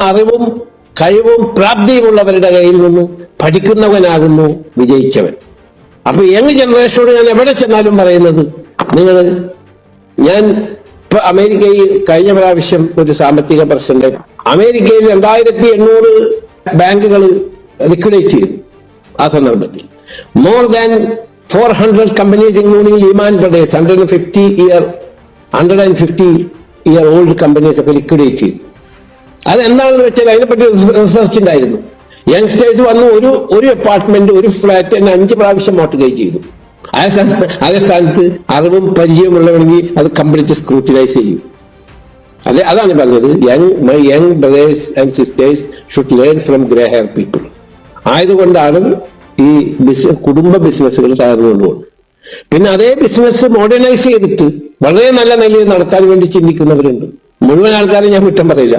അറിവും കഴിവും പ്രാപ്തിയുമുള്ളവരുടെ കയ്യിൽ നിന്ന് പഠിക്കുന്നവനാകുന്നു വിജയിച്ചവൻ. അപ്പൊ യങ് ജനറേഷനോട് ഞാൻ എവിടെ ചെന്നാലും പറയുന്നത്, ഞാൻ ഇപ്പൊ അമേരിക്കയിൽ കഴിഞ്ഞ പ്രാവശ്യം ഒരു സാമ്പത്തിക പ്രശ്നം, അമേരിക്കയിൽ 2800 ബാങ്കുകൾ ലിക്വിഡേറ്റ് ചെയ്തു. ആ സന്ദർഭത്തിൽ more than 400 companies including Lehman brothers 150-year-old companies ഒക്കെ ലിക്വിഡേറ്റ് ചെയ്തു. അതെന്താണെന്ന് വെച്ചാൽ അതിനെപ്പറ്റി റിസർച്ച് ഉണ്ടായിരുന്നു. യങ്സ്റ്റേഴ്സ് വന്ന് ഒരു അപ്പാർട്ട്മെന്റ്, ഒരു ഫ്ലാറ്റ് തന്നെ 5 പ്രാവശ്യം മോർട്ട്ഗേജ് ചെയ്തു. അതേ സ്ഥാനത്ത് അറിവും പരിചയമുള്ളവണെങ്കിൽ അത് കംപ്ലീറ്റ് സ്ക്രൂട്ടിനൈസ് ചെയ്യും. അതാണ് പറഞ്ഞത്, my young brothers and sisters should learn from grey hair people. ആയതുകൊണ്ടാണ് ഈ കുടുംബ ബിസിനസ്സുകൾ തകർന്നുകൊണ്ടുപോകുന്നത്. പിന്നെ അതേ ബിസിനസ് മോഡേണൈസ് ചെയ്തിട്ട് വളരെ നല്ല നിലയിൽ നടത്താൻ വേണ്ടി ചിന്തിക്കുന്നവരുണ്ട്. മുഴുവൻ ആൾക്കാരെ ഞാൻ കുറ്റം പറയില്ല.